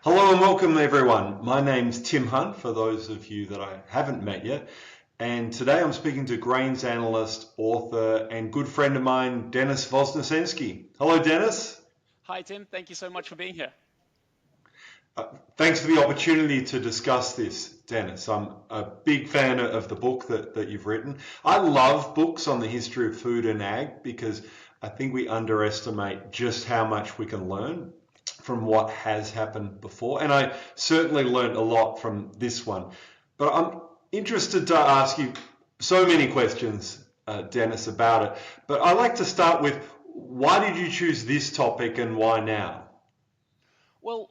Hello and welcome everyone. My name's Tim Hunt, for those of you that I haven't met yet. And today I'm speaking to grains analyst, author, and good friend of mine, Dennis Voznesenski. Hello, Dennis. Hi, Tim. Thank you so much for being here. Thanks for the opportunity to discuss this, Dennis. I'm a big fan of the book that you've written. I love books on the history of food and ag because I think we underestimate just how much we can learn from what has happened before. And I certainly learned a lot from this one. But I'm interested to ask you so many questions, Dennis, about it. But I'd like to start with, why did you choose this topic and why now? Well,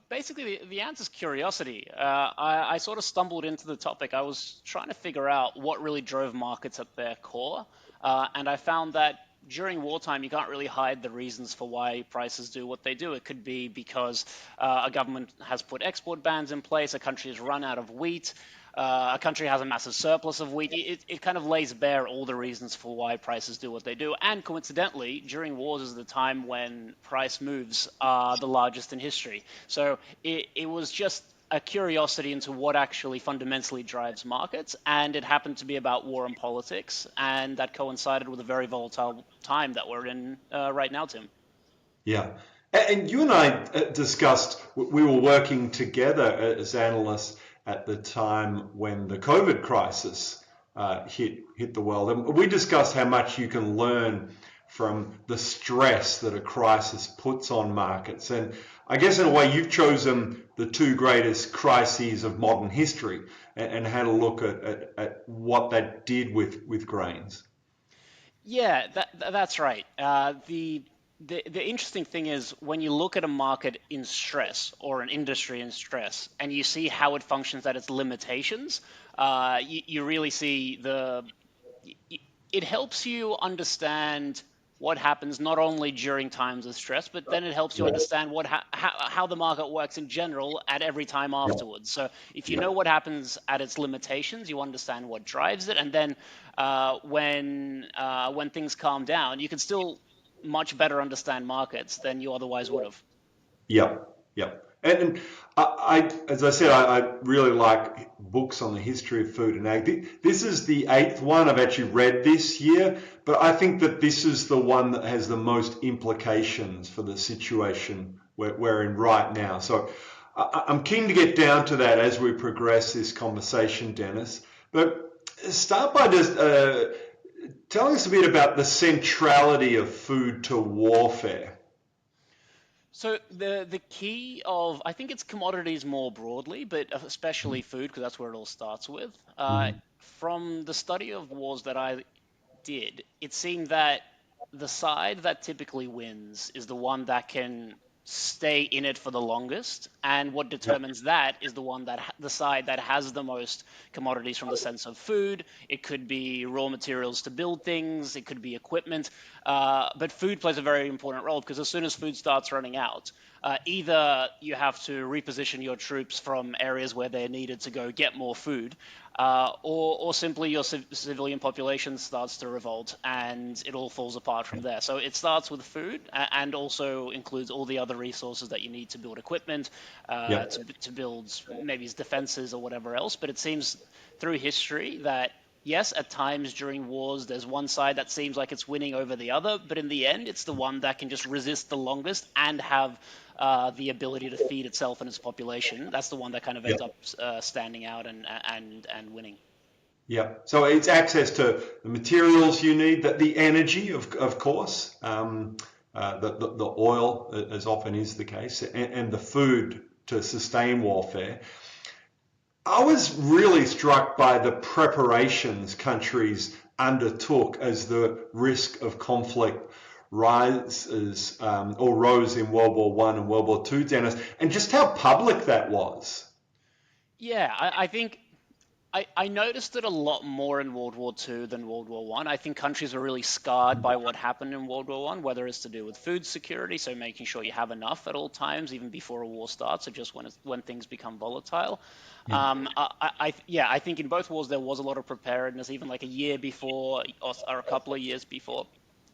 basically, the answer is curiosity. I sort of stumbled into the topic. I was trying to figure out what really drove markets at their core, and I found that during wartime, you can't really hide the reasons for why prices do what they do. It could be because a government has put export bans in place, a country has run out of wheat, a country has a massive surplus of wheat. It kind of lays bare all the reasons for why prices do what they do. And coincidentally, during wars is the time when price moves are the largest in history. So it was just a curiosity into what actually fundamentally drives markets, and it happened to be about war and politics, and that coincided with a very volatile time that we're in right now, Tim. Yeah. And you and I discussed, we were working together as analysts at the time when the COVID crisis hit the world. And we discussed how much you can learn from the stress that a crisis puts on markets. And I guess in a way, you've chosen the two greatest crises of modern history and had a look at what that did with grains. Yeah, that's right. The interesting thing is when you look at a market in stress or an industry in stress, and you see how it functions at its limitations, you really see it helps you understand what happens not only during times of stress, but then it helps you Yeah. understand how the market works in general at every time Yeah. afterwards. So if you Yeah. know what happens at its limitations, you understand what drives it, and then when things calm down, you can still much better understand markets than you otherwise would have. Yep, yep. And as I said, I really like books on the history of food and ag. This is the eighth one I've actually read this year, but I think that this is the one that has the most implications for the situation we're in right now. So I'm keen to get down to that as we progress this conversation, Dennis. But start by just telling us a bit about the centrality of food to warfare. So the key of I think it's commodities more broadly, but especially food because that's where it all starts with. From the study of wars that I did, it seemed that the side that typically wins is the one that can stay in it for the longest, and what Yep, determines that is the side that has the most commodities from the sense of food. It could be raw materials to build things, it could be equipment, but food plays a very important role because as soon as food starts running out, either you have to reposition your troops from areas where they're needed to go get more food, or simply your civilian population starts to revolt and it all falls apart from there. So it starts with food and also includes all the other resources that you need to build equipment, yep, to build maybe defenses or whatever else. But it seems through history that yes, at times during wars, there's one side that seems like it's winning over the other, but in the end, it's the one that can just resist the longest and have the ability to feed itself and its population. That's the one that kind of ends yep. up standing out and winning. Yeah, so it's access to the materials you need, the energy, of course, the oil, as often is the case, and the food to sustain warfare. I was really struck by the preparations countries undertook as the risk of conflict rises or rose in World War One and World War Two, Dennis, and just how public that was. Yeah, I think I noticed it a lot more in World War Two than World War One. I think countries are really scarred by what happened in World War One, whether it's to do with food security, so making sure you have enough at all times, even before a war starts, or just when things become volatile. Yeah. Yeah, I think in both wars there was a lot of preparedness, even like a year before or a couple of years before.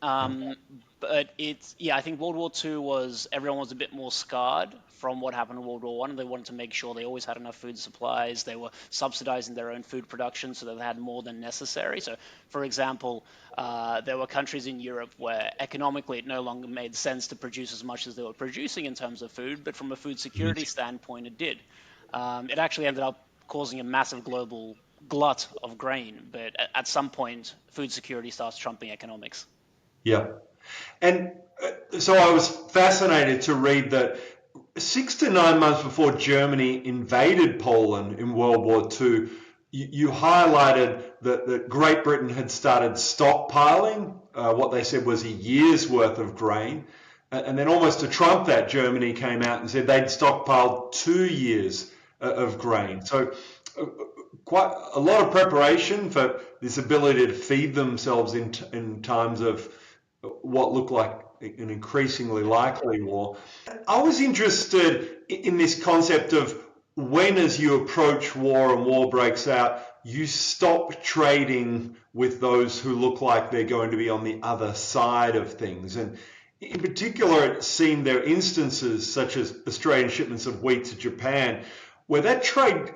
Um, but I think World War II was, everyone was a bit more scarred from what happened in World War One, and they wanted to make sure they always had enough food supplies. They were subsidizing their own food production so that they had more than necessary. So, for example, there were countries in Europe where economically it no longer made sense to produce as much as they were producing in terms of food, but from a food security standpoint, it did. It actually ended up causing a massive global glut of grain, but at some point, food security starts trumping economics. Yeah. And so I was fascinated to read that 6 to 9 months before Germany invaded Poland in World War II, you highlighted that Great Britain had started stockpiling what they said was a year's worth of grain. And then almost to trump that, Germany came out and said they'd stockpiled 2 years of grain. So quite a lot of preparation for this ability to feed themselves in times of what looked like an increasingly likely war. I was interested in this concept of when, as you approach war and war breaks out, you stop trading with those who look like they're going to be on the other side of things. And in particular, it seemed there are instances such as Australian shipments of wheat to Japan, where that trade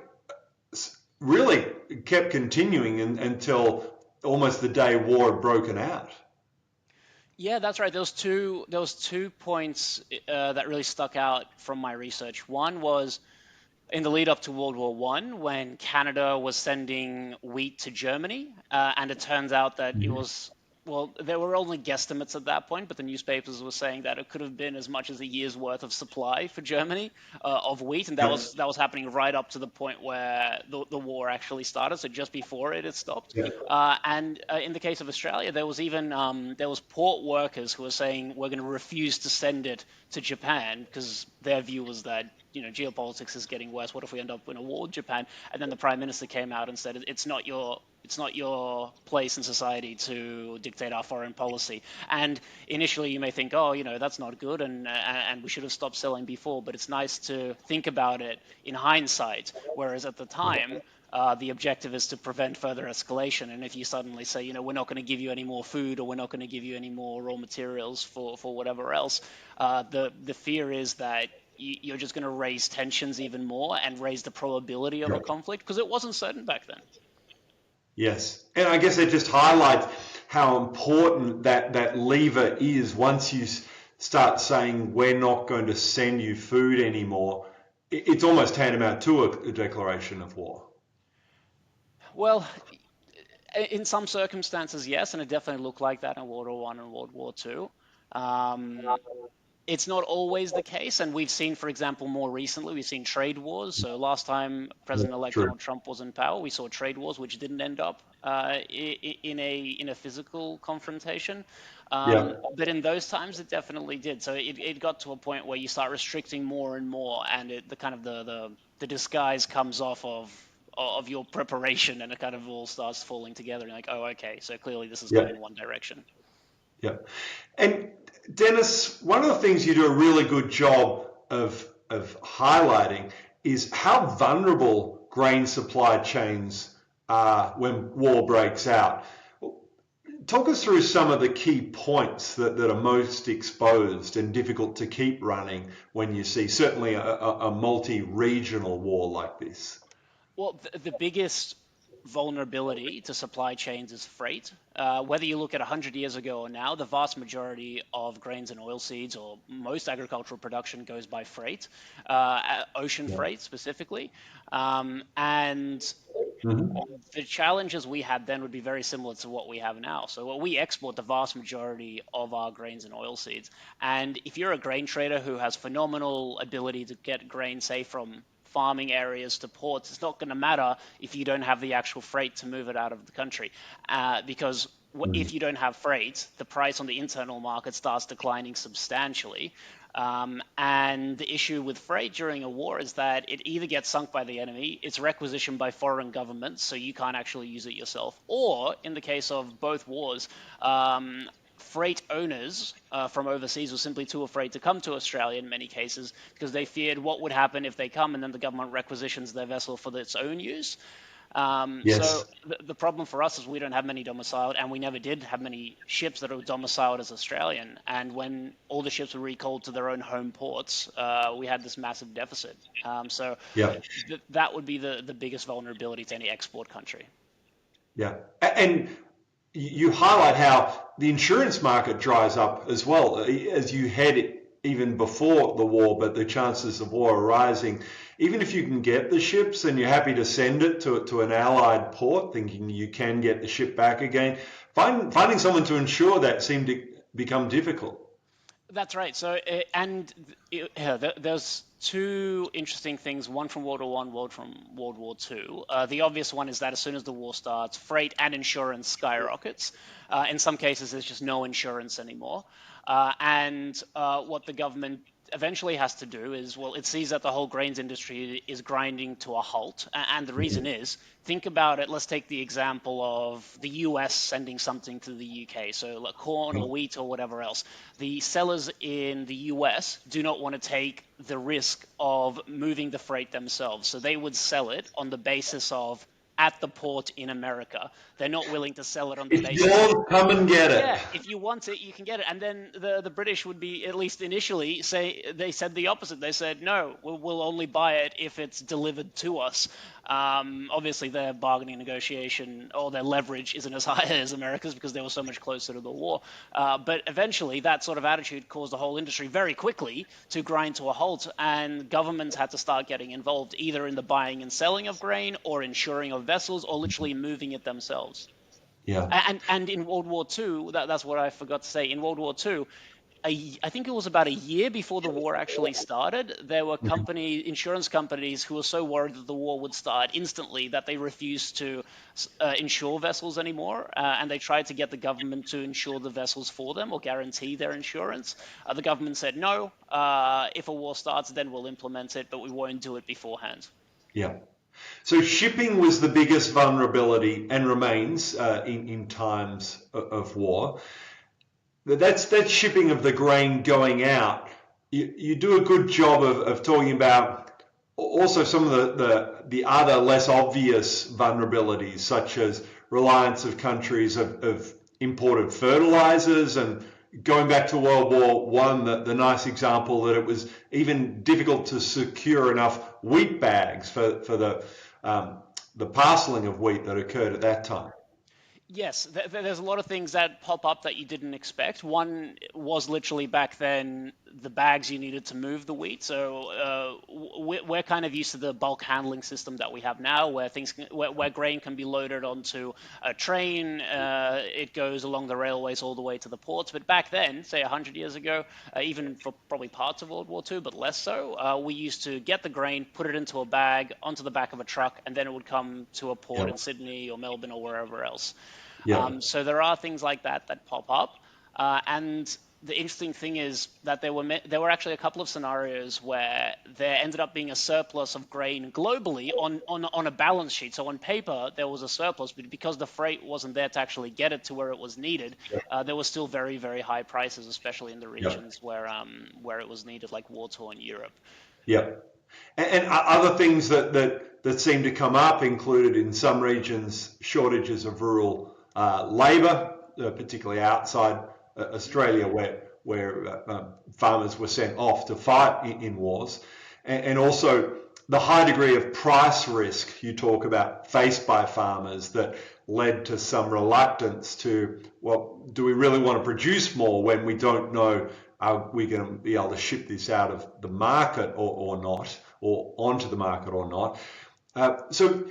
really kept continuing until almost the day war had broken out. Yeah, that's right. There was two points that really stuck out from my research. One was in the lead up to World War One, when Canada was sending wheat to Germany, and it turns out that it was, well, there were only guesstimates at that point, but the newspapers were saying that it could have been as much as a year's worth of supply for Germany of wheat, and that Yep. was happening right up to the point where the war actually started, so just before it had stopped. Yeah. And in the case of Australia, there was even there was port workers who were saying we're going to refuse to send it to Japan because their view was that geopolitics is getting worse. What if we end up in a war with Japan? And then the prime minister came out and said it's not your place in society to dictate our foreign policy. And initially you may think, oh, that's not good, and we should have stopped selling before. But it's nice to think about it in hindsight. Whereas at the time, the objective is to prevent further escalation. And if you suddenly say, we're not going to give you any more food, or we're not going to give you any more raw materials for whatever else, the fear is that you're just going to raise tensions even more and raise the probability of a conflict because it wasn't certain back then. Yes. And I guess it just highlights how important that lever is. Once you start saying, we're not going to send you food anymore, it's almost tantamount to a declaration of war. Well, in some circumstances, yes, and it definitely looked like that in World War One and World War Two. Um, it's not always the case, and we've seen, for example, more recently, we've seen trade wars. So last time President-elect True. Donald Trump was in power, we saw trade wars, which didn't end up in a physical confrontation. Yeah. But in those times, it definitely did. So it got to a point where you start restricting more and more, and the kind of the disguise comes off of your preparation, and it kind of all starts falling together. And you're like, oh, okay, so clearly this is going Yeah. in one direction. Yeah. And Dennis, one of the things you do a really good job of highlighting is how vulnerable grain supply chains are when war breaks out. Talk us through some of the key points that are most exposed and difficult to keep running when you see certainly a multi-regional war like this. Well, the biggest vulnerability to supply chains is freight. Whether you look at 100 years ago or now, the vast majority of grains and oilseeds, or most agricultural production, goes by freight, ocean Yeah. freight specifically. And Mhm. the challenges we had then would be very similar to what we have now. So we export the vast majority of our grains and oilseeds. And if you're a grain trader who has phenomenal ability to get grain, say, from farming areas to ports, it's not going to matter if you don't have the actual freight to move it out of the country. Because if you don't have freight, the price on the internal market starts declining substantially. And the issue with freight during a war is that it either gets sunk by the enemy, it's requisitioned by foreign governments, so you can't actually use it yourself, or in the case of both wars, freight owners from overseas were simply too afraid to come to Australia in many cases because they feared what would happen if they come and then the government requisitions their vessel for its own use. So Yes. the problem for us is we don't have many domiciled, and we never did have many ships that are domiciled as Australian. And when all the ships were recalled to their own home ports, we had this massive deficit. So Yeah. that would be the biggest vulnerability to any export country. Yeah. And you highlight how the insurance market dries up as well as you head even before the war, but the chances of war arising. Even if you can get the ships and you're happy to send it to an allied port, thinking you can get the ship back again, finding someone to insure that seemed to become difficult. That's right. So, yeah, there's two interesting things. One from World War One, one from World War Two. The obvious one is that as soon as the war starts, freight and insurance skyrockets. In some cases, there's just no insurance anymore. And what the government eventually has to do is, well, it sees that the whole grains industry is grinding to a halt. And the reason is, think about it. Let's take the example of the US sending something to the UK. So, like corn or wheat or whatever else. The sellers in the US do not want to take the risk of moving the freight themselves. So they would sell it on the basis of at the port in America. They're not willing to sell it on the It's basis yours, come and get it. yeah, if you want it, you can get it. And then the British would be, at least initially, say they said the opposite. They said, no, we'll only buy it if it's delivered to us. Obviously, their bargaining negotiation or their leverage isn't as high as America's because they were so much closer to the war. But eventually, that sort of attitude caused the whole industry very quickly to grind to a halt, and governments had to start getting involved either in the buying and selling of grain or insuring of vessels or literally moving it themselves. Yeah. And in World War II, that's what I forgot to say. In World War II, I think it was about a year before the war actually started. There were insurance companies who were so worried that the war would start instantly that they refused to insure vessels anymore, and they tried to get the government to insure the vessels for them or guarantee their insurance. The government said no. If a war starts, then we'll implement it, but we won't do it beforehand. Yeah. So shipping was the biggest vulnerability and remains in times of war. That's shipping of the grain going out. You do a good job of talking about also some of the other less obvious vulnerabilities, such as reliance of countries of imported fertilizers, and going back to World War One, the nice example that it was even difficult to secure enough wheat bags for the parceling of wheat that occurred at that time. Yes, there's a lot of things that pop up that you didn't expect. One was literally back then the bags you needed to move the wheat. So we're kind of used to the bulk handling system that we have now, where where grain can be loaded onto a train. It goes along the railways all the way to the ports. But back then, say 100 years ago, even for probably parts of World War II, but less so, we used to get the grain, put it into a bag, onto the back of a truck, and then it would come to a port in Yep. Sydney or Melbourne or wherever else. Yep. So there are things like that that pop up, and the interesting thing is that there were actually a couple of scenarios where there ended up being a surplus of grain globally on a balance sheet. So on paper there was a surplus, but because the freight wasn't there to actually get it to where it was needed, there were still very very high prices, especially in the Yep. regions where it was needed, like war-torn Europe. Yep. And other things that seem to come up included in some regions shortages of rural labour, particularly outside Australia, where farmers were sent off to fight in wars, and also the high degree of price risk you talk about faced by farmers that led to some reluctance to, well, do we really want to produce more when we don't know are we going to be able to ship this out of the market or not, or onto the market or not? So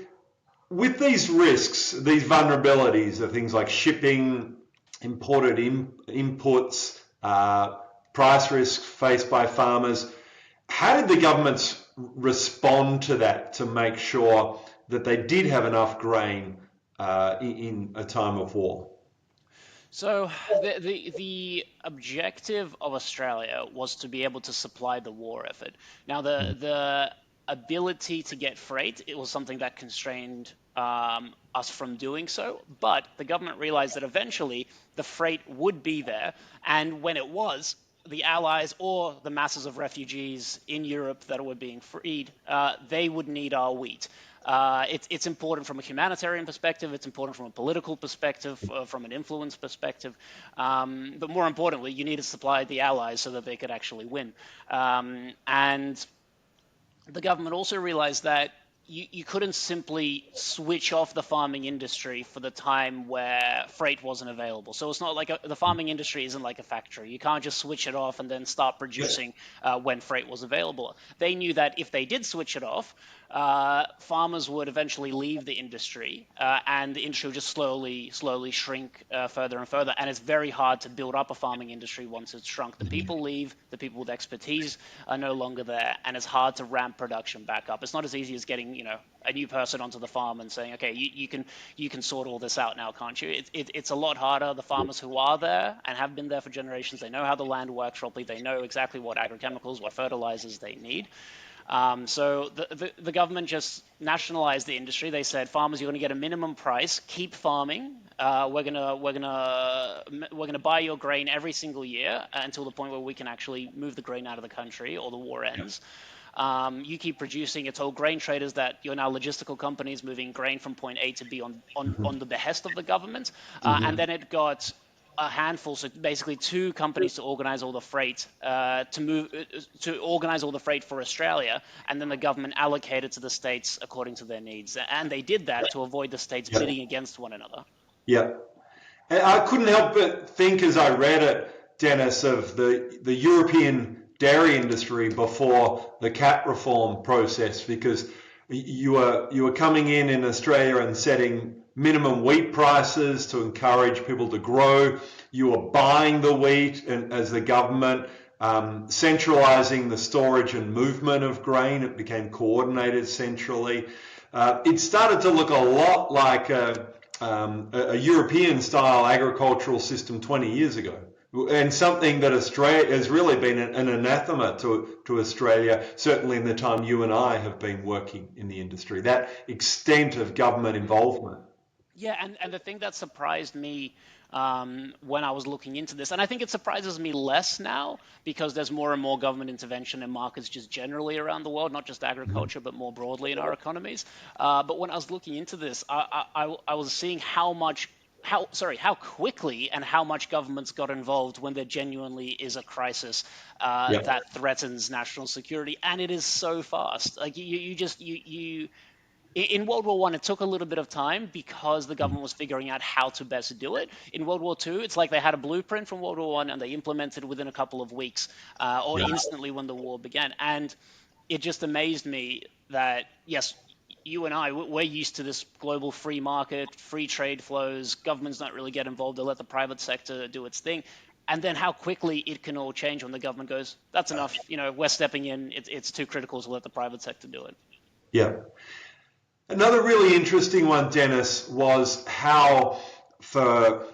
with these risks, these vulnerabilities of things like shipping, imported inputs, price risk faced by farmers, how did the governments respond to that to make sure that they did have enough grain in a time of war? So the objective of Australia was to be able to supply the war effort. Now the ability to get freight, it was something that constrained us from doing so. But the government realized that eventually the freight would be there, and when it was, the Allies or the masses of refugees in Europe that were being freed, they would need our wheat. It's important from a humanitarian perspective. It's important from a political perspective, from an influence perspective. But more importantly, you need to supply the Allies so that they could actually win. And the government also realized that you couldn't simply switch off the farming industry for the time where freight wasn't available. So it's not like the farming industry isn't like a factory. You can't just switch it off and then start producing when freight was available. They knew that if they did switch it off, farmers would eventually leave the industry, and the industry would just slowly shrink further and further. And it's very hard to build up a farming industry once it's shrunk. The people leave, the people with expertise are no longer there, and it's hard to ramp production back up. It's not as easy as getting a new person onto the farm and saying, okay, you can sort all this out now, can't you? It's a lot harder. The farmers who are there and have been there for generations, they know how the land works properly. They know exactly what agrochemicals, what fertilizers they need. So the government just nationalized the industry. They said, farmers, you're going to get a minimum price. Keep farming. We're gonna buy your grain every single year until the point where we can actually move the grain out of the country or the war ends. You keep producing. It told grain traders that you're now logistical companies moving grain from point A to B on the behest of the government. And then it got a handful, so basically two companies to organize all the freight, to organize all the freight for Australia, and then the government allocated to the states according to their needs. And they did that to avoid the states bidding against one another. Yeah. And I couldn't help but think as I read it, Dennis, of the European dairy industry before the CAP reform process, because you were coming in Australia and setting minimum wheat prices to encourage people to grow. You were buying the wheat as the government, centralizing the storage and movement of grain. It became coordinated centrally. It started to look a lot like a European-style agricultural system 20 years ago, and something that Australia has really been an anathema to Australia, certainly in the time you and I have been working in the industry, that extent of government involvement. Yeah, and the thing that surprised me when I was looking into this, and I think it surprises me less now because there's more and more government intervention in markets just generally around the world, not just agriculture, but more broadly in our economies. But when I was looking into this, I was seeing how quickly and how much governments got involved when there genuinely is a crisis that threatens national security, and it is so fast. Like you in World War One, it took a little bit of time because the government was figuring out how to best do it. In World War Two, it's like they had a blueprint from World War One and they implemented it within a couple of weeks or instantly when the war began. And it just amazed me that, yes, you and I, we're used to this global free market, free trade flows. Governments don't really get involved. They let the private sector do its thing. And then how quickly it can all change when the government goes, that's enough. We're stepping in. It's too critical to let the private sector do it. Yeah. Another really interesting one, Dennis, was how for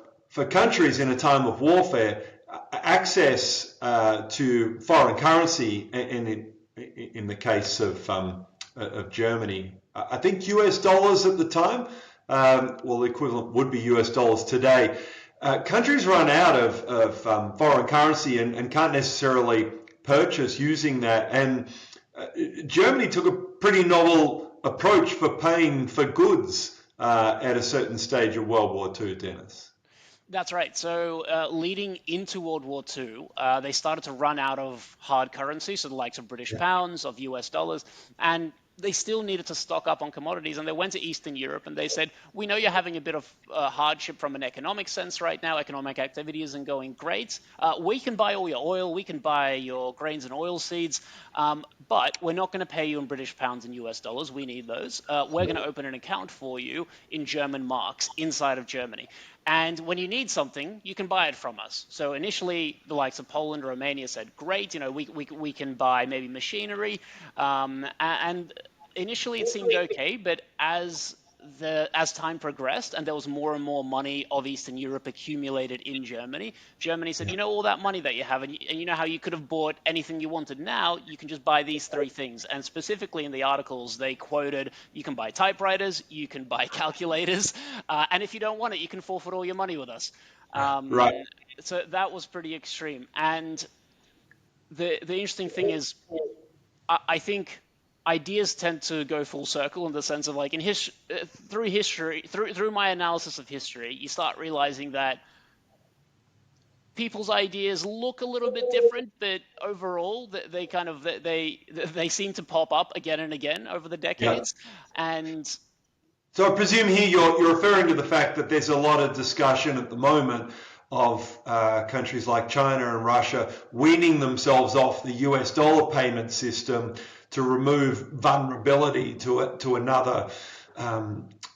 countries in a time of warfare, access to foreign currency, and in the case of Germany, I think US dollars at the time, well, the equivalent would be US dollars today. Countries run out of foreign currency and can't necessarily purchase using that. And Germany took a pretty novel approach for paying for goods at a certain stage of World War II, Dennis. That's right. So leading into World War II, they started to run out of hard currency, so the likes of British pounds, of US dollars, and they still needed to stock up on commodities. And they went to Eastern Europe and they said, we know you're having a bit of hardship from an economic sense right now. Economic activity isn't going great. We can buy all your oil. We can buy your grains and oil seeds. But we're not going to pay you in British pounds and US dollars. We need those. We're going to open an account for you in German marks inside of Germany. And when you need something, you can buy it from us. So initially, the likes of Poland, Romania said, great, we can buy maybe machinery. And initially it seemed okay, but as time progressed and there was more and more money of Eastern Europe accumulated in Germany, Germany said, all that money that you have, and you know how you could have bought anything you wanted, now you can just buy these three things. And specifically in the articles, they quoted, you can buy typewriters, you can buy calculators, and if you don't want it, you can forfeit all your money with us. Right. So that was pretty extreme. And the interesting thing is, I think ideas tend to go full circle in the sense of like through history, through my analysis of history, you start realizing that people's ideas look a little bit different, but overall they kind of they seem to pop up again and again over the Yeah. decades. And So I presume here you're referring to the fact that there's a lot of discussion at the moment of countries like China and Russia weaning themselves off the US dollar payment system to remove vulnerability to another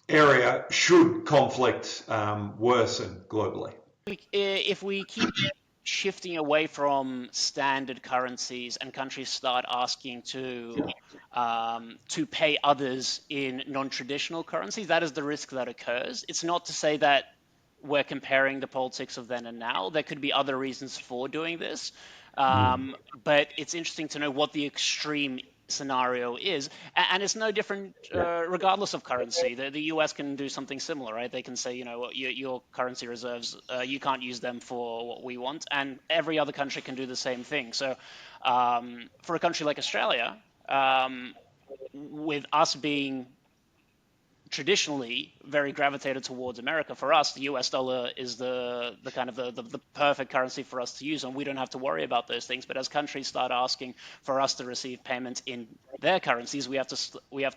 area should conflict worsen globally. if we keep shifting away from standard currencies and countries start asking to pay others in non-traditional currencies, that is the risk that occurs. It's not to say that we're comparing the politics of then and now. There could be other reasons for doing this, but it's interesting to know what the extreme scenario is, and it's no different regardless of currency. The US can do something similar, right? They can say, you know, your currency reserves, you can't use them for what we want, and every other country can do the same thing. So for a country like Australia, with us being traditionally very gravitated towards America, for us, the US dollar is the kind of the perfect currency for us to use, and we don't have to worry about those things. But as countries start asking for us to receive payments in their currencies, we have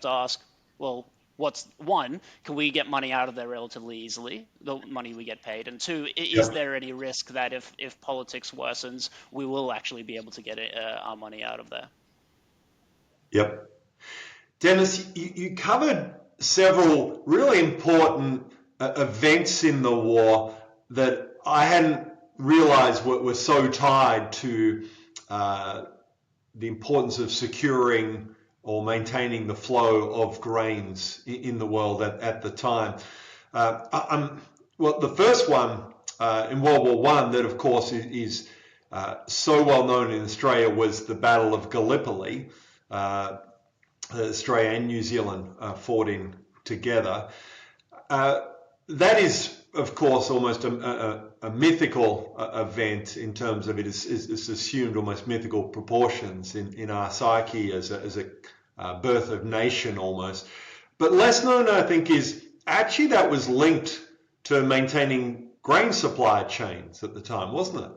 to ask, well, what's one, can we get money out of there relatively easily, the money we get paid? And two, is Yep. there any risk that if politics worsens, we will actually be able to get our money out of there? Yep. Dennis, you covered several really important events in the war that I hadn't realized were so tied to uh, the importance of securing or maintaining the flow of grains in the world at the time. Well, the first one in World War One, that of course is so well known in Australia, was the Battle of Gallipoli. Uh, Australia and New Zealand fought in together. Uh, that is, of course, almost a mythical event in terms of it's assumed almost mythical proportions in our psyche as a birth of nation almost. But less known, I think, is actually that was linked to maintaining grain supply chains at the time, wasn't it?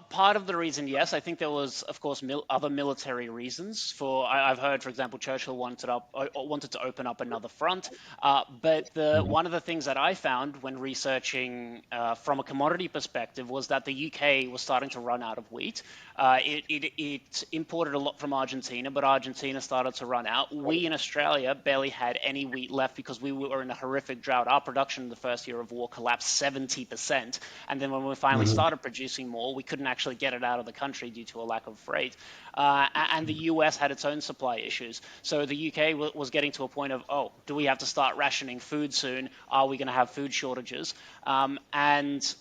Part of the reason, yes, I think there was, of course, other military reasons. I've heard, for example, Churchill wanted to open up another front. But one of the things that I found when researching from a commodity perspective was that the UK was starting to run out of wheat. It imported a lot from Argentina, but Argentina started to run out. We in Australia barely had any wheat left because we were in a horrific drought. Our production in the first year of war collapsed 70%, and then when we finally started producing more, we couldn't actually get it out of the country due to a lack of freight. And the US had its own supply issues. So the UK was getting to a point of, oh, do we have to start rationing food soon? Are we going to have food shortages? And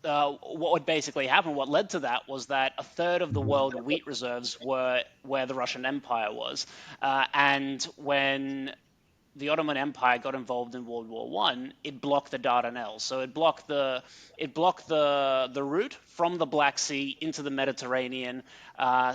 what would basically happen, what led to that, was that a third of the world wheat reserves were where the Russian Empire was. And when the Ottoman Empire got involved in World War One, it blocked the Dardanelles. So it blocked the route from the Black Sea into the Mediterranean.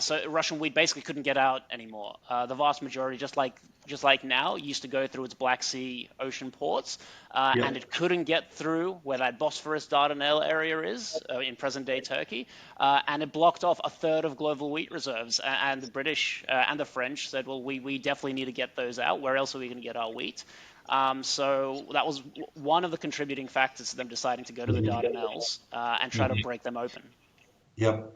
So Russian wheat basically couldn't get out anymore. The vast majority, just like now, used to go through its Black Sea ocean ports, and Yep. it couldn't get through where that Bosphorus Dardanelle area is in present-day Turkey, and it blocked off a third of global wheat reserves. And the British and the French said, well, we definitely need to get those out. Where else are we going to get our wheat? So that was one of the contributing factors to them deciding to go to the Dardanelles and try to break them open. Yep.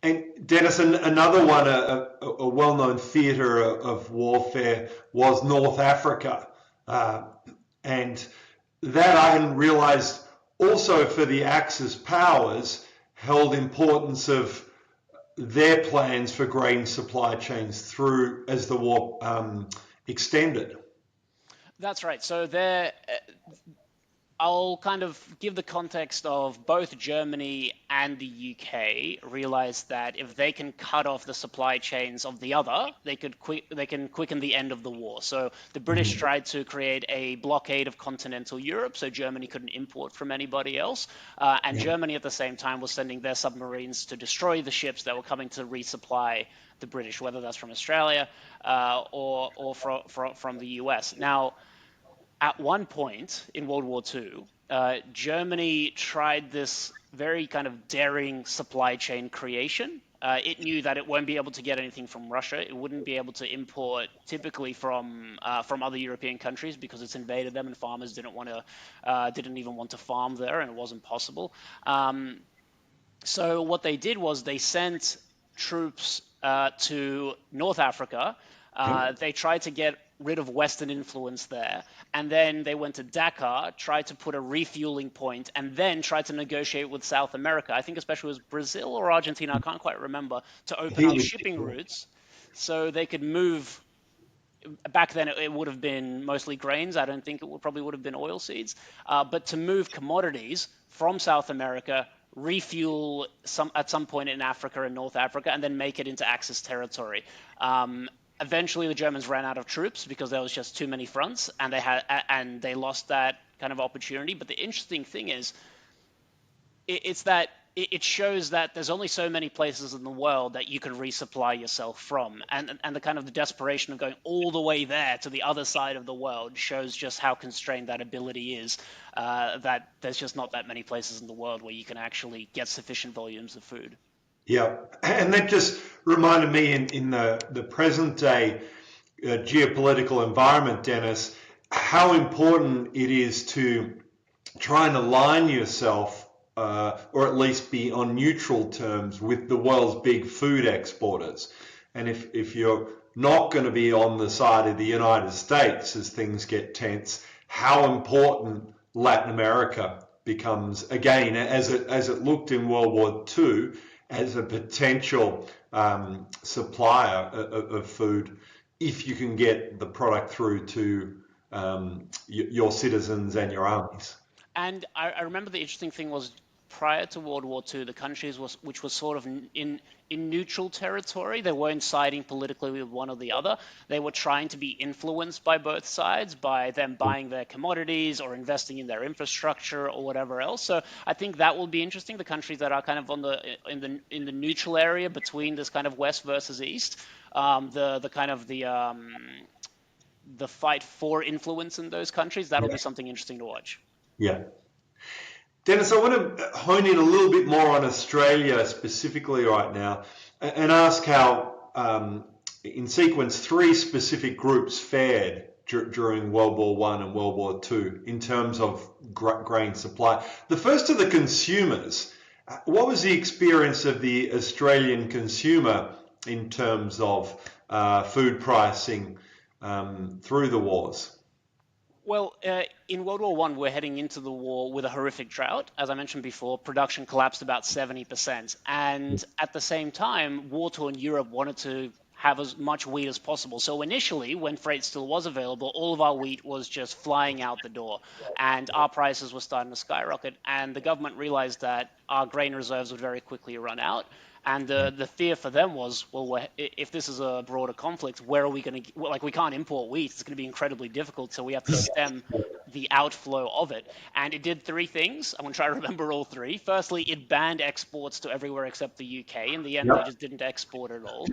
And Dennis, another one, a well-known theatre of warfare was North Africa. Uh, and that I hadn't realised also for the Axis powers held importance of their plans for grain supply chains through as the war extended. That's right. So there, I'll kind of give the context of both Germany and the UK realized that if they can cut off the supply chains of the other, they can quicken the end of the war. So the British Mhm. tried to create a blockade of continental Europe, so Germany couldn't import from anybody else. And Yeah. Germany at the same time was sending their submarines to destroy the ships that were coming to resupply the British, whether that's from Australia or from the US. Now, at one point in World War II, Germany tried this very kind of daring supply chain creation. It knew that it won't be able to get anything from Russia. It wouldn't be able to import typically from other European countries because it's invaded them, and farmers didn't even want to farm there, and it wasn't possible. Um, so what they did was they sent troops to North Africa. Yep. They tried to get rid of Western influence there, and then they went to Dakar, tried to put a refueling point, and then tried to negotiate with South America. I think especially it was Brazil or Argentina, I can't quite remember, to open He up was. shipping routes so they could move. Back then it would have been mostly grains. I don't think probably would have been oil seeds, but to move commodities from South America, refuel at some point in Africa and North Africa, and then make it into Axis territory. Eventually, the Germans ran out of troops because there was just too many fronts, and they lost that kind of opportunity. But the interesting thing is, it's that it shows that there's only so many places in the world that you can resupply yourself from, and the kind of the desperation of going all the way there to the other side of the world shows just how constrained that ability is. That there's just not that many places in the world where you can actually get sufficient volumes of food. Yeah, and that just reminded me in the present day geopolitical environment, Dennis, how important it is to try and align yourself, or at least be on neutral terms with the world's big food exporters. And if you're not going to be on the side of the United States as things get tense, how important Latin America becomes again, as it looked in World War II, as a potential supplier of food if you can get the product through to your citizens and your armies. And I remember the interesting thing was prior to World War II, the countries which was sort of in neutral territory. They weren't siding politically with one or the other. They were trying to be influenced by both sides by them buying their commodities or investing in their infrastructure or whatever else. So I think that will be interesting. The countries that are kind of in the neutral area between this kind of West versus East, the kind of the fight for influence in those countries. That'll Yeah. be something interesting to watch. Yeah. Dennis, I want to hone in a little bit more on Australia specifically right now and ask how, in sequence, three specific groups fared during World War One and World War Two in terms of grain supply. The first are the consumers. What was the experience of the Australian consumer in terms of food pricing through the wars? Well, in World War One, we're heading into the war with a horrific drought. As I mentioned before, production collapsed about 70%. And at the same time, war-torn Europe wanted to have as much wheat as possible. So initially, when freight still was available, all of our wheat was just flying out the door, and our prices were starting to skyrocket. And the government realized that our grain reserves would very quickly run out. And the fear for them was, well, if this is a broader conflict, where are we going to, like, we can't import wheat. It's going to be incredibly difficult. So we have to stem the outflow of it. And it did three things. I'm going to try to remember all three. Firstly, it banned exports to everywhere except the UK. In the end, they Yep. just didn't export at all.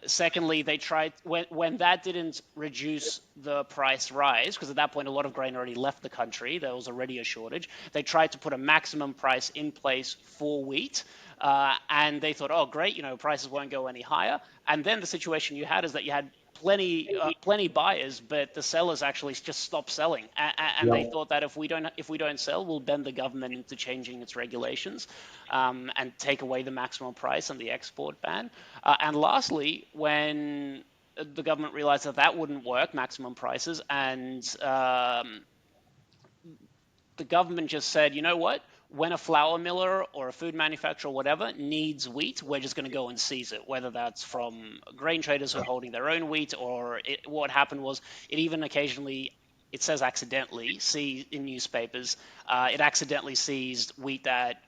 Secondly, they tried, when that didn't reduce the price rise, because at that point, a lot of grain already left the country, there was already a shortage, they tried to put a maximum price in place for wheat. And they thought, oh, great, prices won't go any higher. And then the situation you had is that you had plenty buyers, but the sellers actually just stopped selling, and they Yep. thought that if we don't sell, we'll bend the government into changing its regulations, and take away the maximum price and the export ban. And lastly, when the government realized that that wouldn't work, maximum prices, and the government just said, you know what? When a flour miller or a food manufacturer or whatever needs wheat, we're just going to go and seize it, whether that's from grain traders who are holding their own wheat, or what happened was it even occasionally it says accidentally, see in newspapers, it accidentally seized wheat that,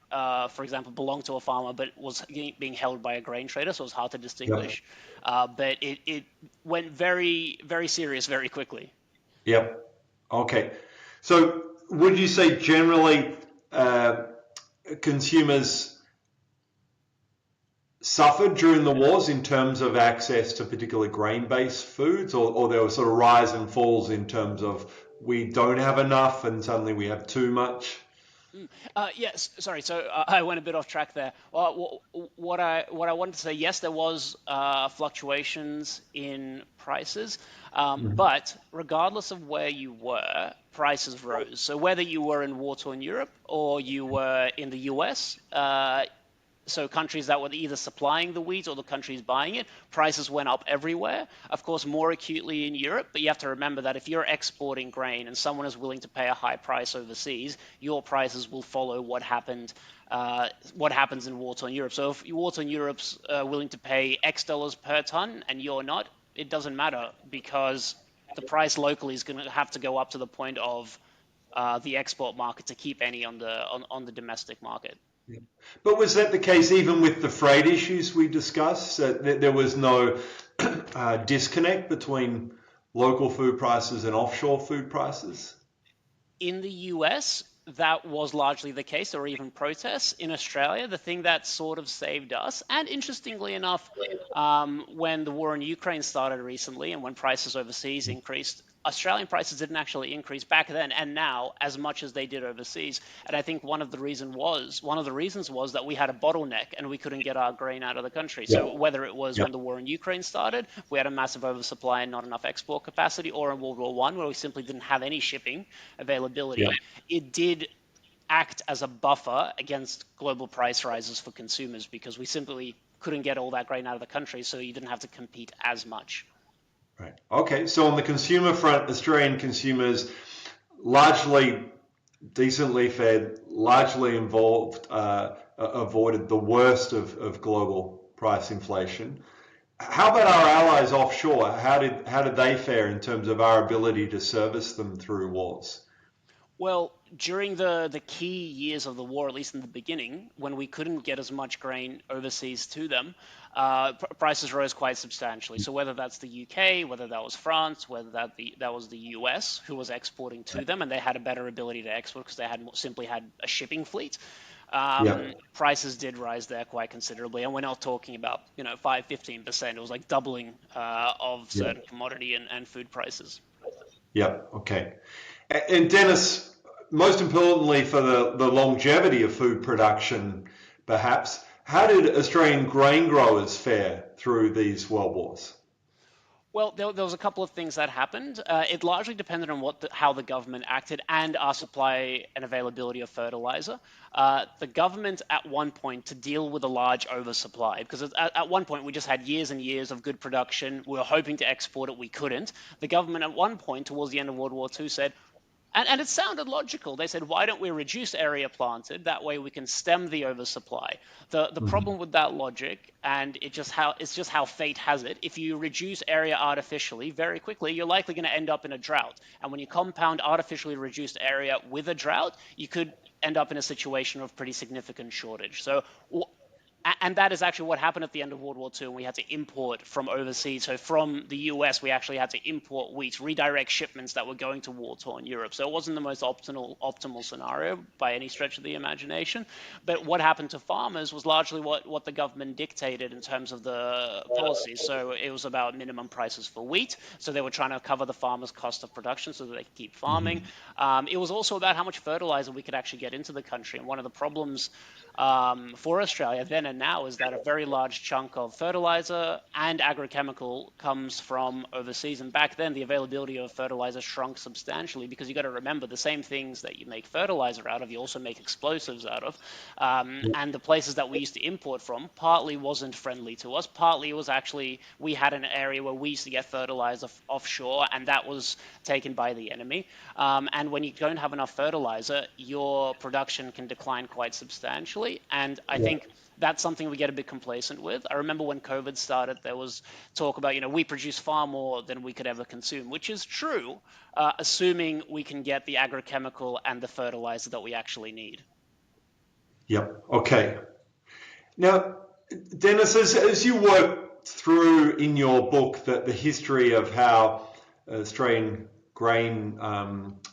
for example, belonged to a farmer but was being held by a grain trader, so it was hard to Yep. distinguish. But it went very, very serious very quickly. Yep. Okay. So would you say generally uh, consumers suffered during the wars in terms of access to particular grain-based foods, or there were sort of rise and falls in terms of we don't have enough and suddenly we have too much? Yes, sorry. So I went a bit off track there. What I wanted to say, yes, there was fluctuations in prices, Mhm. but regardless of where you were, prices rose. So whether you were in war-torn Europe or you were in the US, so countries that were either supplying the wheat or the countries buying it, prices went up everywhere. Of course, more acutely in Europe, but you have to remember that if you're exporting grain and someone is willing to pay a high price overseas, your prices will follow what happens in war-torn Europe. So if war-torn Europe's willing to pay X dollars per ton and you're not, it doesn't matter because the price locally is going to have to go up to the point of the export market to keep any on the domestic market. But was that the case even with the freight issues we discussed? There was no disconnect between local food prices and offshore food prices? In the US, that was largely the case, or even protests. In Australia, the thing that sort of saved us, and interestingly enough, when the war in Ukraine started recently and when prices overseas increased, Australian prices didn't actually increase back then and now as much as they did overseas. And I think one of the reasons was that we had a bottleneck and we couldn't get our grain out of the country. So Yep. whether it was Yep. when the war in Ukraine started, we had a massive oversupply and not enough export capacity, or in World War One, where we simply didn't have any shipping Yep. availability, it did act as a buffer against global price rises for consumers because we simply couldn't get all that grain out of the country, so you didn't have to compete as much. Right. Okay. So on the consumer front, Australian consumers largely decently fed, largely involved, avoided the worst of global price inflation. How about our allies offshore? How did they fare in terms of our ability to service them through wars? Well, during the key years of the war, at least in the beginning, when we couldn't get as much grain overseas to them, prices rose quite substantially. So whether that's the UK, whether that was France, whether that was the US who was exporting to them, and they had a better ability to export because they simply had a shipping fleet, Yeah. prices did rise there quite considerably. And we're not talking about 5, 15%. It was like doubling of Yeah. certain commodity and food prices. Yeah. Okay. And Dennis, most importantly for the longevity of food production, perhaps, how did Australian grain growers fare through these world wars? Well, there was a couple of things that happened. It largely depended on how the government acted and our supply and availability of fertilizer. The government, at one point, to deal with a large oversupply, because at one point we just had years and years of good production. We were hoping to export it, we couldn't. The government, at one point, towards the end of World War II, said, and it sounded logical. They said, why don't we reduce area planted? That way we can stem the oversupply. The Mhm. problem with that logic, and it's just how fate has it, if you reduce area artificially very quickly, you're likely going to end up in a drought. And when you compound artificially reduced area with a drought, you could end up in a situation of pretty significant shortage. So and that is actually what happened at the end of World War II, and we had to import from overseas. So from the US, we actually had to import wheat, redirect shipments that were going to war-torn Europe. So it wasn't the most optimal scenario by any stretch of the imagination. But what happened to farmers was largely what the government dictated in terms of the policies. So it was about minimum prices for wheat. So they were trying to cover the farmers' cost of production so that they could keep farming. Mhm. It was also about how much fertilizer we could actually get into the country. And one of the problems for Australia then and now is that a very large chunk of fertilizer and agrochemical comes from overseas. And back then, the availability of fertilizer shrunk substantially because you got to remember the same things that you make fertilizer out of, you also make explosives out of. And the places that we used to import from partly wasn't friendly to us, partly it was actually we had an area where we used to get fertilizer offshore, and that was taken by the enemy. And when you don't have enough fertilizer, your production can decline quite substantially. And I Yeah. think that's something we get a bit complacent with. I remember when COVID started, there was talk about, we produce far more than we could ever consume, which is true, assuming we can get the agrochemical and the fertilizer that we actually need. Yep. Okay. Now, Dennis, as you work through in your book the history of how Australian grain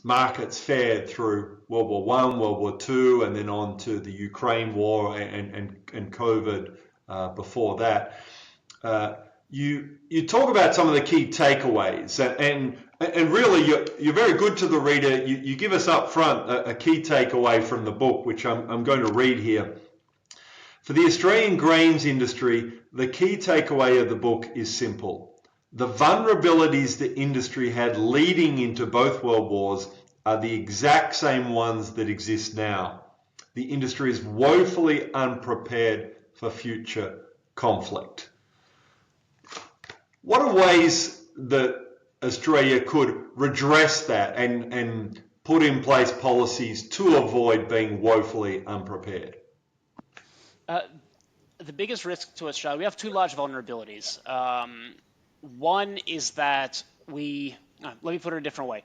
markets fared through World War One, World War Two, and then on to the Ukraine war and COVID before that, you talk about some of the key takeaways, and really you're very good to the reader. You give us up front a key takeaway from the book, which I'm going to read here. For the Australian grains industry, the key takeaway of the book is simple. The vulnerabilities the industry had leading into both world wars are the exact same ones that exist now. The industry is woefully unprepared for future conflict. What are ways that Australia could redress that and put in place policies to avoid being woefully unprepared? The biggest risk to Australia, we have two large vulnerabilities. One is that let me put it a different way.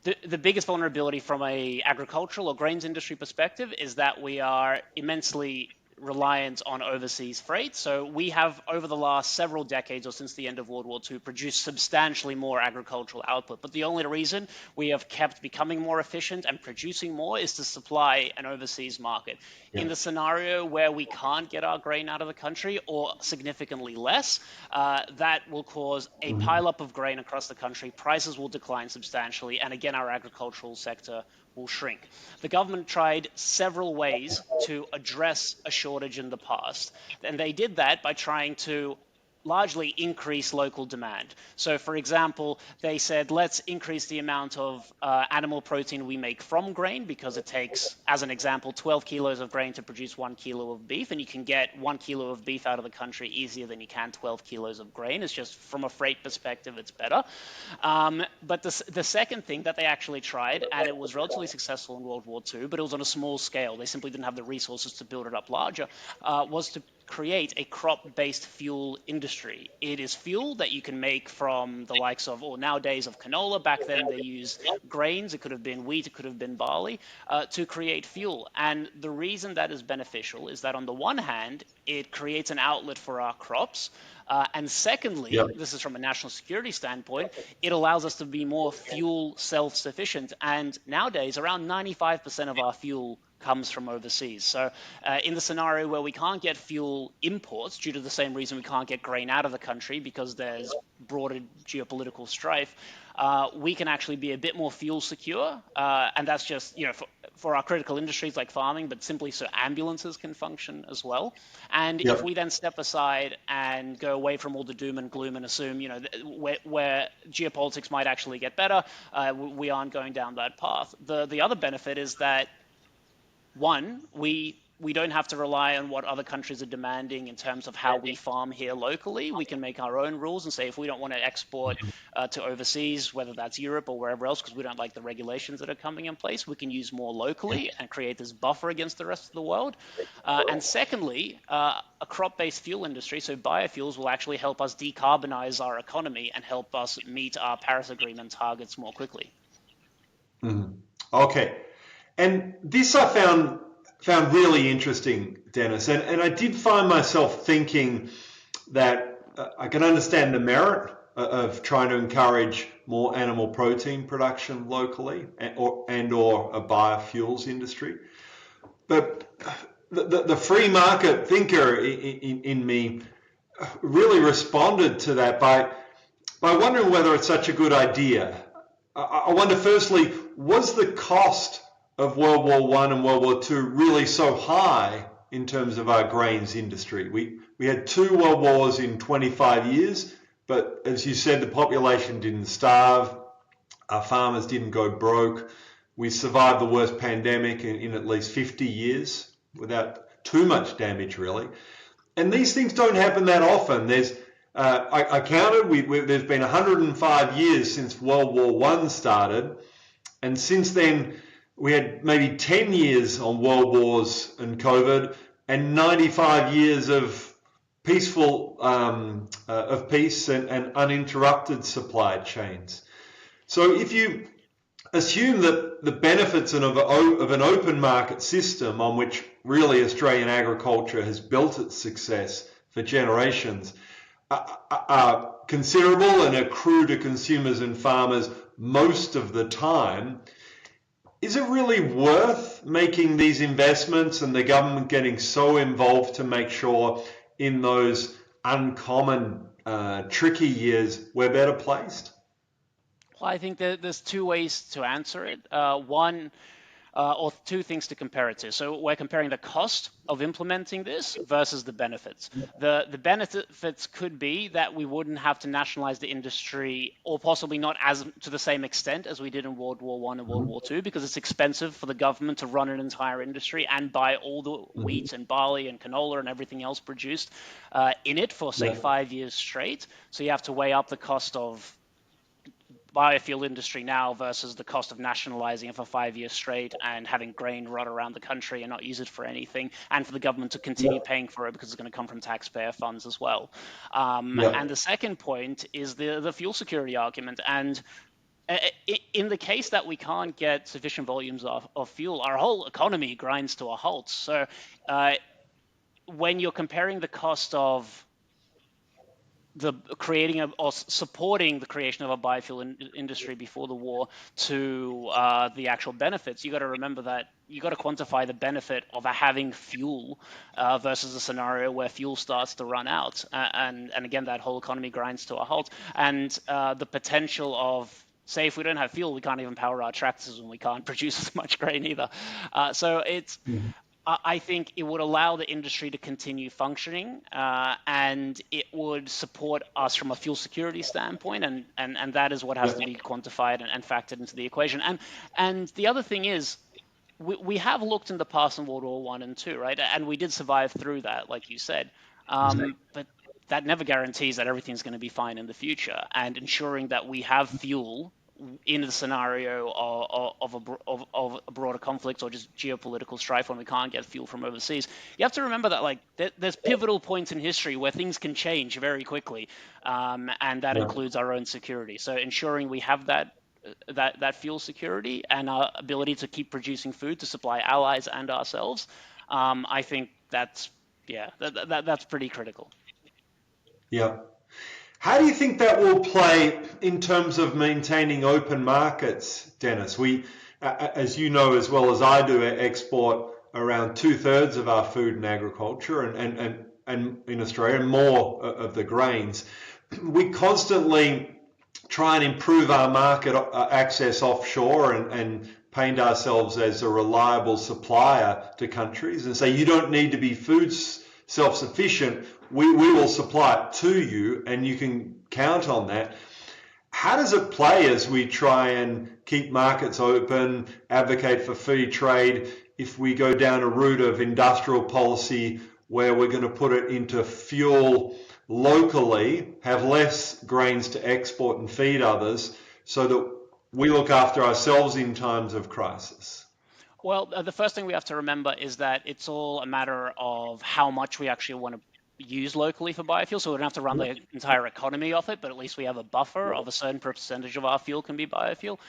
The biggest vulnerability from a agricultural or grains industry perspective is that we are immensely reliant on overseas freight. So we have, over the last several decades or since the end of World War II, produced substantially more agricultural output. But the only reason we have kept becoming more efficient and producing more is to supply an overseas market. Yeah. In the scenario where we can't get our grain out of the country, or significantly less, that will cause a pileup of grain across the country. Prices will decline substantially, and again, our agricultural sector will shrink. The government tried several ways to address a shortage in the past, and they did that by trying to largely increase local demand. So, for example, they said, let's increase the amount of animal protein we make from grain, because it takes, as an example, 12 kilos of grain to produce 1 kilo of beef, and you can get 1 kilo of beef out of the country easier than you can 12 kilos of grain. It's just, from a freight perspective, it's better. But the second thing that they actually tried, and it was relatively successful in World War II, but it was on a small scale, they simply didn't have the resources to build it up larger, was to create a crop-based fuel industry. It is fuel that you can make from the likes of, or nowadays, of canola. Back then they used grains, it could have been wheat, it could have been barley, to create fuel. And the reason that is beneficial is that on the one hand, it creates an outlet for our crops, and secondly, this is from a national security standpoint, it allows us to be more fuel self-sufficient. And nowadays, around 95% of our fuel comes from overseas. So in the scenario where we can't get fuel imports due to the same reason we can't get grain out of the country because there's broader geopolitical strife, we can actually be a bit more fuel secure. And that's just, for our critical industries like farming, but simply so ambulances can function as well. And if we then step aside and go away from all the doom and gloom and assume, where geopolitics might actually get better, we aren't going down that path. The other benefit is that, one, we don't have to rely on what other countries are demanding in terms of how we farm here locally. We can make our own rules and say if we don't want to export to overseas, whether that's Europe or wherever else, because we don't like the regulations that are coming in place, we can use more locally and create this buffer against the rest of the world. And secondly, a crop-based fuel industry, so biofuels, will actually help us decarbonize our economy and help us meet our Paris Agreement targets more quickly. Okay. And this I found really interesting, Dennis, and I did find myself thinking that I can understand the merit of trying to encourage more animal protein production locally and or a biofuels industry. But the free market thinker in me really responded to that by wondering whether it's such a good idea. I wonder, firstly, was the cost of World War I and World War II really so high in terms of our grains industry? We had 2 world wars in 25 years, but as you said, the population didn't starve, our farmers didn't go broke, we survived the worst pandemic in at least 50 years without too much damage, really. And these things don't happen that often. There's I counted, there's been 105 years since World War I started, and since then we had maybe 10 years on world wars and COVID, and 95 years of peace and uninterrupted supply chains. So if you assume that the benefits of an open market system on which really Australian agriculture has built its success for generations are considerable and accrue to consumers and farmers most of the time, is it really worth making these investments and the government getting so involved to make sure in those uncommon, tricky years we're better placed? Well, I think that there's two ways to answer it. One, or two things to compare it to. So we're comparing the cost of implementing this versus the benefits. The benefits could be that we wouldn't have to nationalize the industry, or possibly not as to the same extent as we did in World War One and World War Two, because it's expensive for the government to run an entire industry and buy all the wheat and barley and canola and everything else produced in it for, say, 5 years straight. So you have to weigh up the cost of biofuel industry now versus the cost of nationalizing it for 5 years straight and having grain rot around the country and not use it for anything, and for the government to continue paying for it because it's going to come from taxpayer funds as well. And the second point is the fuel security argument. And in the case that we can't get sufficient volumes of fuel, our whole economy grinds to a halt. So when you're comparing the cost of or supporting the creation of a biofuel industry before the war to the actual benefits, you got to remember that you got to quantify the benefit of having fuel versus a scenario where fuel starts to run out, and again that whole economy grinds to a halt, and the potential of, say, if we don't have fuel, we can't even power our tractors and we can't produce as much grain either. So it's I think it would allow the industry to continue functioning, and it would support us from a fuel security standpoint, and that is what has to be quantified and factored into the equation. And the other thing is, we have looked in the past in World War One and Two, right? And we did survive through that, like you said. But that never guarantees that everything's going to be fine in the future. And ensuring that we have fuel in the scenario of a broader conflict or just geopolitical strife when we can't get fuel from overseas, you have to remember that, like, there's pivotal points in history where things can change very quickly, and that includes our own security. So ensuring we have that fuel security and our ability to keep producing food to supply allies and ourselves, I think that's pretty critical. Yeah. How do you think that will play in terms of maintaining open markets, Dennis? We, as you know as well as I do, export around 2/3 of our food and agriculture, and in Australia, more of the grains. We constantly try and improve our market access offshore and paint ourselves as a reliable supplier to countries and say, you don't need to be food self-sufficient. We will supply it to you and you can count on that. How does it play as we try and keep markets open, advocate for free trade, if we go down a route of industrial policy where we're going to put it into fuel locally, have less grains to export and feed others, so that we look after ourselves in times of crisis? Well, the first thing we have to remember is that it's all a matter of how much we actually want to use locally for biofuel. So we don't have to run the entire economy off it, but at least we have a buffer of a certain percentage of our fuel can be biofuel.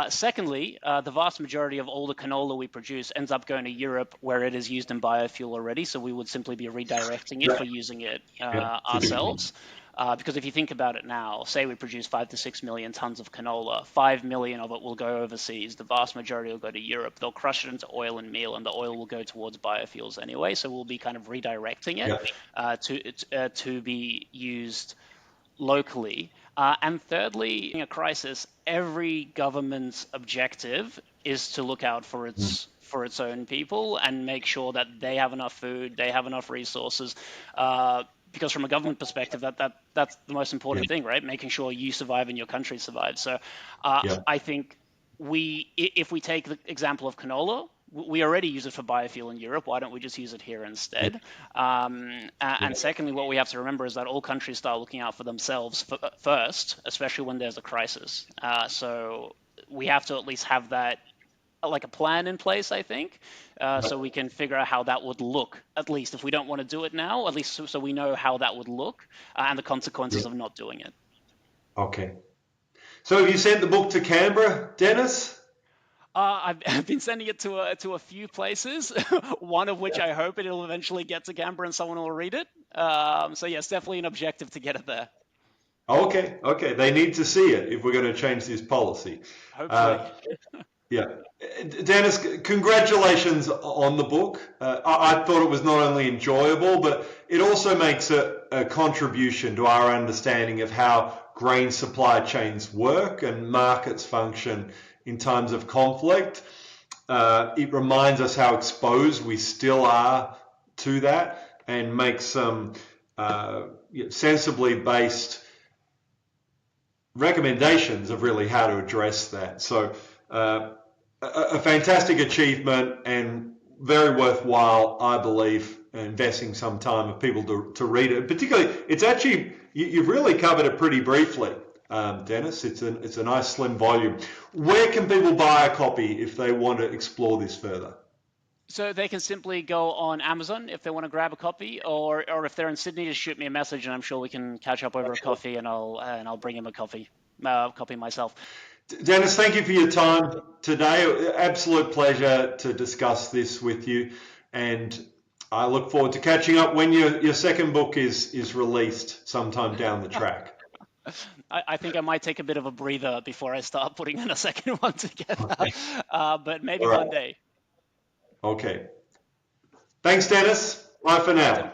Secondly, the vast majority of all the canola we produce ends up going to Europe, where it is used in biofuel already. So we would simply be redirecting it for using it ourselves. Because if you think about it now, say we produce 5 to 6 million tons of canola, 5 million of it will go overseas. The vast majority will go to Europe. They'll crush it into oil and meal, and the oil will go towards biofuels anyway. So we'll be kind of redirecting it to be used locally. And thirdly, in a crisis, every government's objective is to look out for its own people and make sure that they have enough food, they have enough resources. Because from a government perspective, that's the most important thing, right? Making sure you survive and your country survives. So I think if we take the example of canola, we already use it for biofuel in Europe. Why don't we just use it here instead? And secondly, what we have to remember is that all countries start looking out for themselves first, especially when there's a crisis. So we have to at least have that like a plan in place, I think, so we can figure out how that would look. At least if we don't want to do it now, at least so we know how that would look and the consequences Yeah. of not doing it. Okay. So have you sent the book to Canberra, Dennis? I've been sending it to a few places, one of which I hope it'll eventually get to Canberra and someone will read it. So yes, definitely an objective to get it there. Okay, okay. They need to see it if we're going to change this policy. Hopefully. Uh, yeah. Dennis, congratulations on the book. I thought it was not only enjoyable, but it also makes a contribution to our understanding of how grain supply chains work and markets function in times of conflict. It reminds us how exposed we still are to that and makes some sensibly based recommendations of really how to address that. So a fantastic achievement and very worthwhile, I believe, investing some time of people to read it. Particularly, it's actually, you've really covered it pretty briefly, Dennis. It's a nice slim volume. Where can people buy a copy if they want to explore this further? So they can simply go on Amazon if they want to grab a copy, or if they're in Sydney, just shoot me a message, and I'm sure we can catch up over a coffee, and I'll bring him a copy myself. Dennis, thank you for your time today. Absolute pleasure to discuss this with you, and I look forward to catching up when your second book is released sometime down the track. I think I might take a bit of a breather before I start putting in a second one together, Okay. but maybe All one right. day. Okay. Thanks, Dennis. Bye for Thanks, Tim. now.